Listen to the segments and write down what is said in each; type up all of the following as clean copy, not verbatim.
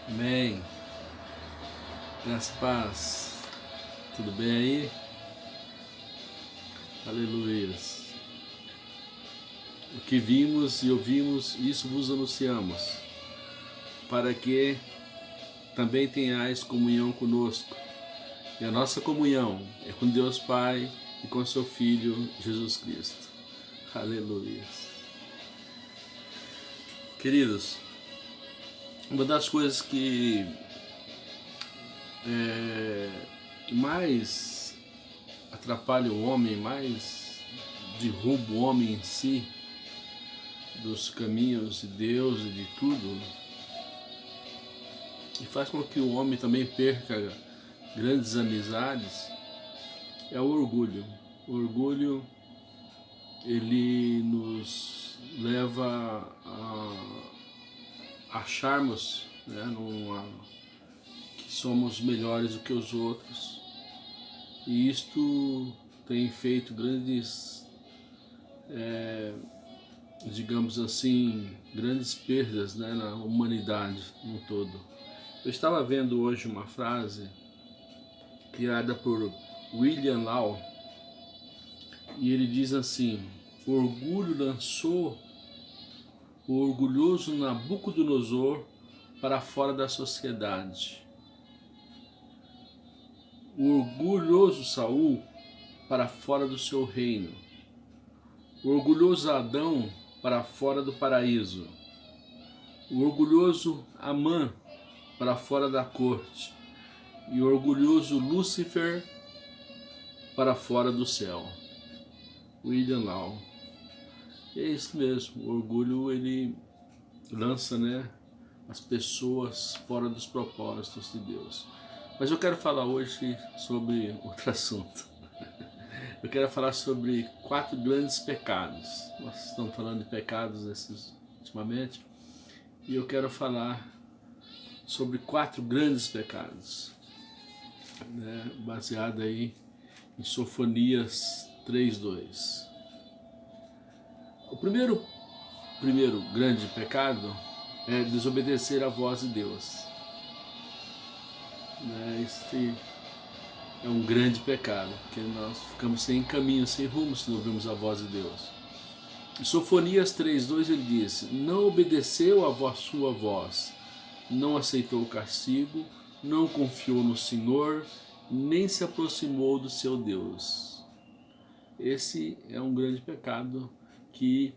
Amém. Graça e paz. Tudo bem aí? Aleluia. O que vimos e ouvimos, isso vos anunciamos, para que também tenhais comunhão conosco. E a nossa comunhão é com Deus Pai e com seu Filho Jesus Cristo. Aleluia. Queridos, uma das coisas que mais atrapalha o homem, mais derruba o homem em si, dos caminhos de Deus e de tudo, e faz com que o homem também perca grandes amizades, é o orgulho. O orgulho, ele nos leva a acharmos, né, que somos melhores do que os outros, e isto tem feito grandes, digamos assim, grandes perdas, né, na humanidade no todo. Eu estava vendo hoje uma frase criada por William Law, e ele diz assim: o orgulho lançou o orgulhoso Nabucodonosor para fora da sociedade, o orgulhoso Saul para fora do seu reino, o orgulhoso Adão para fora do paraíso, o orgulhoso Amã para fora da corte, e o orgulhoso Lúcifer para fora do céu. William Law. É isso mesmo, o orgulho, ele lança, né, as pessoas fora dos propósitos de Deus. Mas eu quero falar hoje sobre outro assunto. Eu quero falar sobre 4 grandes pecados. Nós estamos falando de pecados ultimamente, e eu quero falar sobre 4 grandes pecados, né, baseado aí em Sofonias 3:2. O primeiro grande pecado é desobedecer à voz de Deus. Este é um grande pecado, porque nós ficamos sem caminho, sem rumo se não ouvimos a voz de Deus. Em Sofonias 3:2 ele diz: não obedeceu a sua voz, não aceitou o castigo, não confiou no Senhor, nem se aproximou do seu Deus. Esse é um grande pecado que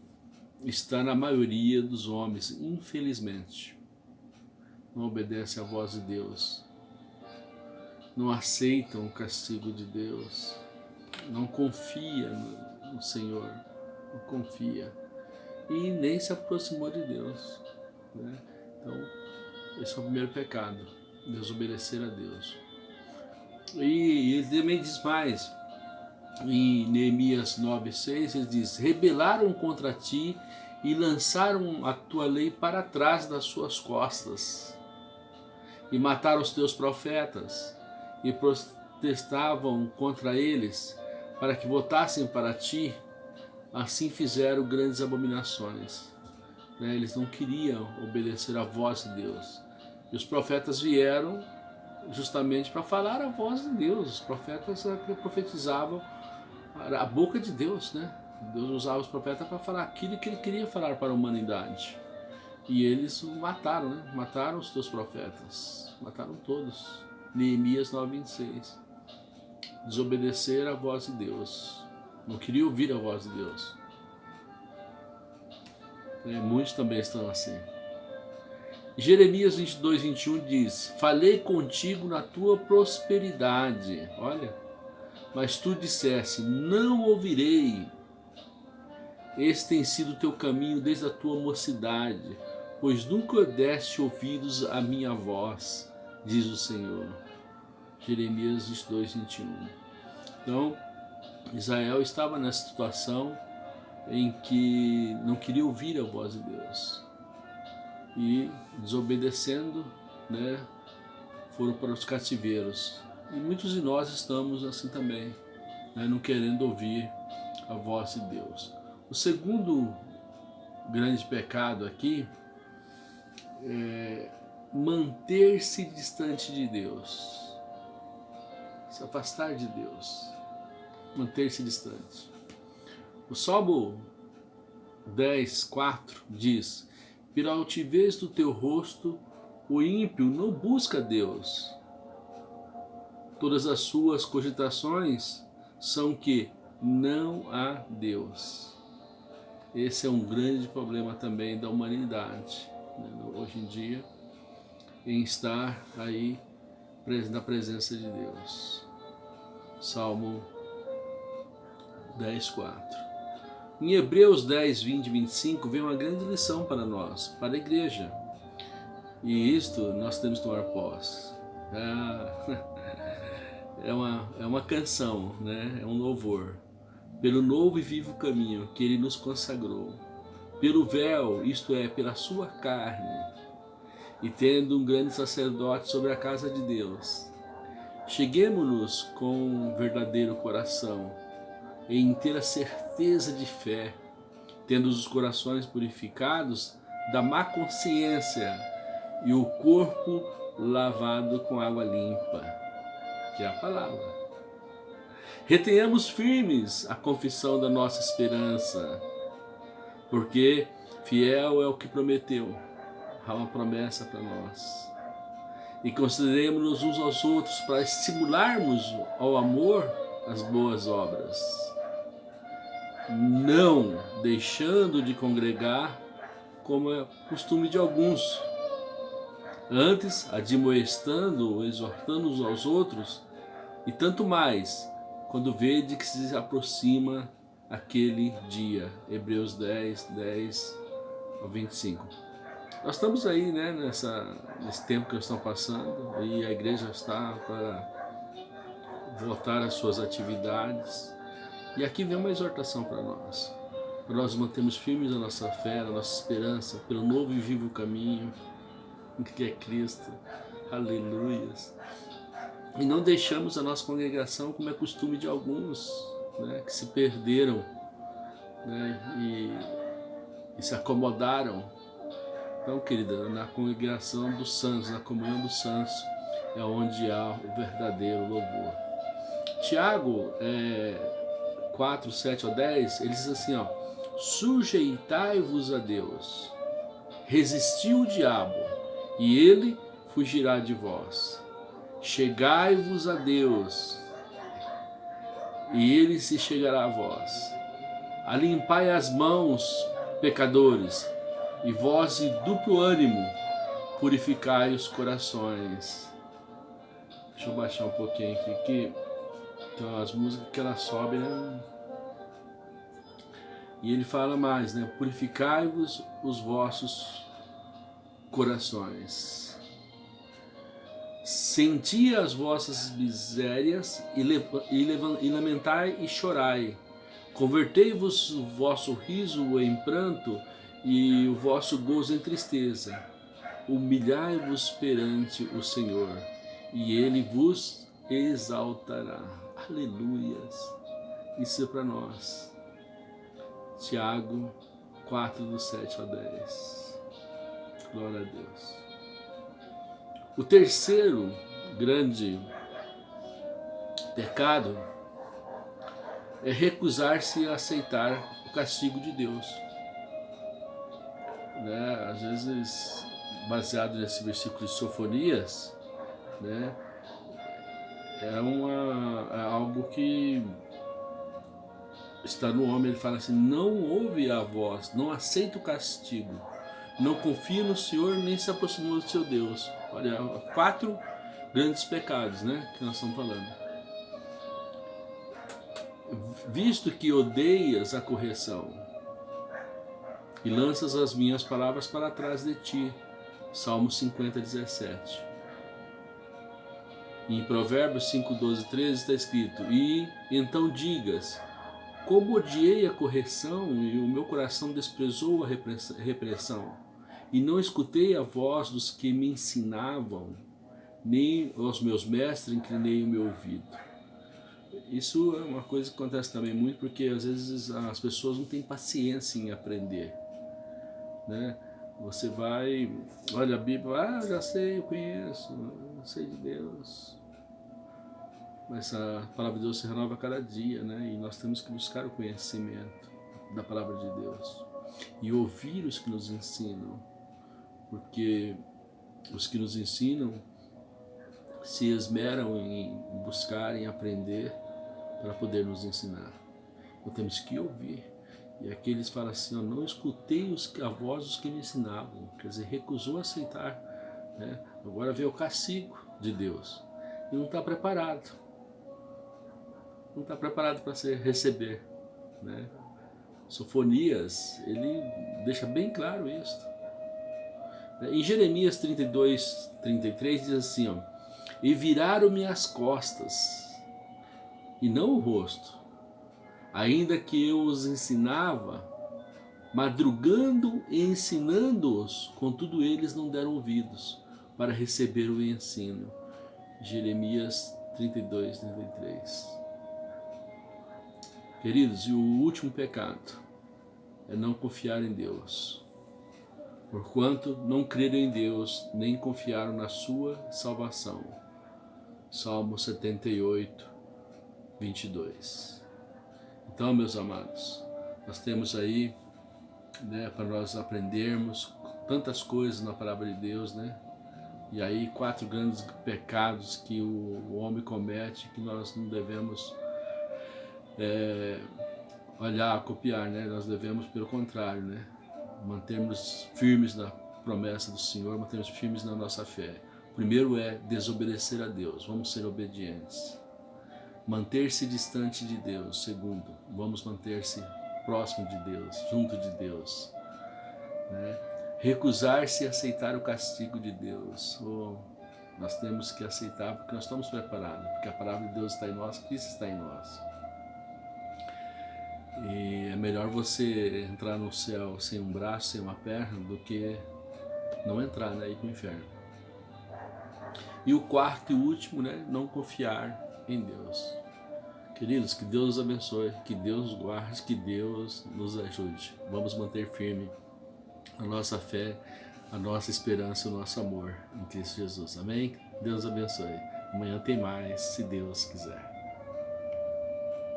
está na maioria dos homens, infelizmente. Não obedece à voz de Deus, não aceitam o castigo de Deus, não confia no Senhor, não confia, e nem se aproximou de Deus, né? Então, esse é o primeiro pecado, desobedecer a Deus. E ele também diz mais, em Neemias 9:6, ele diz: rebelaram contra ti e lançaram a tua lei para trás das suas costas, e mataram os teus profetas, e protestavam contra eles, para que votassem para ti. Assim fizeram grandes abominações. Eles não queriam obedecer à voz de Deus. E os profetas vieram justamente para falar a voz de Deus. Os profetas profetizavam a boca de Deus, né? Deus usava os profetas para falar aquilo que ele queria falar para a humanidade. E eles o mataram, né? Mataram os teus profetas. Mataram todos. Neemias 9:26. Desobedecer à voz de Deus. Não queria ouvir a voz de Deus. Muitos também estão assim. Jeremias 22:21 diz: falei contigo na tua prosperidade. Olha, mas tu disseste: não ouvirei. Esse tem sido o teu caminho desde a tua mocidade, pois nunca deste ouvidos à minha voz, diz o Senhor. Jeremias 22:21. Então, Israel estava nessa situação em que não queria ouvir a voz de Deus, e desobedecendo, né, foram para os cativeiros. E muitos de nós estamos assim também, né, não querendo ouvir a voz de Deus. O segundo grande pecado aqui manter-se distante de Deus, se afastar de Deus, manter-se distante. O Salmo 10:4 diz: pela altivez do teu rosto, o ímpio não busca Deus. Todas as suas cogitações são que não há Deus. Esse é um grande problema também da humanidade, né, hoje em dia, em estar aí na presença de Deus. Salmo 10:4. Em Hebreus 10, 20 e 25 vem uma grande lição para nós, para a igreja. E isto nós temos que tomar posse. É uma canção, né? É um louvor. Pelo novo e vivo caminho que Ele nos consagrou. Pelo véu, isto é, pela sua carne. E tendo um grande sacerdote sobre a casa de Deus. Cheguemo-nos com um verdadeiro coração, em inteira certeza de fé, tendo os corações purificados da má consciência e o corpo lavado com água limpa, que é a palavra. Retenhamos firmes a confissão da nossa esperança, porque fiel é o que prometeu, há uma promessa para nós. E consideremos-nos uns aos outros para estimularmos ao amor as boas obras, não deixando de congregar como é costume de alguns, antes admoestando, exortando uns aos outros, e tanto mais quando vede que se aproxima aquele dia. Hebreus 10, 10 ao 25. Nós estamos aí, né, nesse tempo que nós estamos passando, e a igreja está para voltar às suas atividades. E aqui vem uma exortação para nós mantermos firmes a nossa fé, a nossa esperança pelo novo e vivo caminho que é Cristo. Aleluias. E não deixamos a nossa congregação como é costume de alguns, né, que se perderam, né, e se acomodaram. Então, querida, na congregação dos santos, na comunhão dos santos, é onde há o verdadeiro louvor. Tiago 4, 7 ao 10, ele diz assim, ó: sujeitai-vos a Deus, resisti o diabo, e ele fugirá de vós. Chegai-vos a Deus, e ele se chegará a vós. Alimpai as mãos, pecadores, e vós de duplo ânimo, purificai os corações. Deixa eu baixar um pouquinho aqui, que tem as músicas que ela sobe, né? E ele fala mais, né? Purificai-vos os vossos corações. Senti as vossas misérias e lamentai e chorai. Convertei-vos o vosso riso em pranto e o vosso gozo em tristeza. Humilhai-vos perante o Senhor, e Ele vos exaltará. Aleluias. Isso é para nós. Tiago 4, do 7 ao 10. Glória a Deus. O terceiro grande pecado é recusar-se a aceitar o castigo de Deus. Né? Às vezes, baseado nesse versículo de Sofonias, né? É algo que está no homem. Ele fala assim: não ouve a voz, não aceita o castigo, não confia no Senhor, nem se aproximou do seu Deus. Olha, 4 grandes pecados, né, que nós estamos falando. Visto que odeias a correção e lanças as minhas palavras para trás de ti. Salmo 50, 17. Em Provérbios 5, 12, 13 está escrito: e então digas, como odiei a correção e o meu coração desprezou a repreensão, e não escutei a voz dos que me ensinavam, nem aos meus mestres inclinei o meu ouvido. Isso é uma coisa que acontece também muito, porque às vezes as pessoas não têm paciência em aprender, né? Você vai, olha a Bíblia, já sei, eu conheço, eu sei de Deus. Mas a palavra de Deus se renova a cada dia, né? E nós temos que buscar o conhecimento da palavra de Deus e ouvir os que nos ensinam, porque os que nos ensinam se esmeram em buscar, em aprender para poder nos ensinar. Então temos que ouvir. E aqui eles falam assim, ó, não escutei a voz dos que me ensinavam, quer dizer, recusou aceitar, né? Agora vê o castigo de Deus e não está preparado. Não está preparado para receber, né? Sofonias, ele deixa bem claro isso. Em Jeremias 32, 33 diz assim, ó, e viraram-me as costas e não o rosto, ainda que eu os ensinava, madrugando e ensinando-os, contudo eles não deram ouvidos para receber o ensino. Jeremias 32, 33. Queridos, e o último pecado é não confiar em Deus, porquanto não creram em Deus, nem confiaram na sua salvação. Salmo 78, 22. Então, meus amados, nós temos aí, né, para nós aprendermos tantas coisas na palavra de Deus, né? E aí 4 grandes pecados que o homem comete, que nós não devemos olhar, copiar, né? Nós devemos, pelo contrário, né? Mantermos firmes na promessa do Senhor, mantermos firmes na nossa fé. O primeiro é desobedecer a Deus, vamos ser obedientes. Manter-se distante de Deus. Segundo, vamos manter-se próximo de Deus, junto de Deus, né? Recusar-se a aceitar o castigo de Deus. Nós temos que aceitar porque nós estamos preparados, porque a palavra de Deus está em nós, Cristo está em nós. E é melhor você entrar no céu sem um braço, sem uma perna, do que não entrar, né, ir para o inferno. E o quarto e último, né, não confiar em Deus. Queridos, que Deus nos abençoe, que Deus nos guarde, que Deus nos ajude. Vamos manter firme a nossa fé, a nossa esperança, o nosso amor em Cristo Jesus. Amém? Deus abençoe. Amanhã tem mais, se Deus quiser.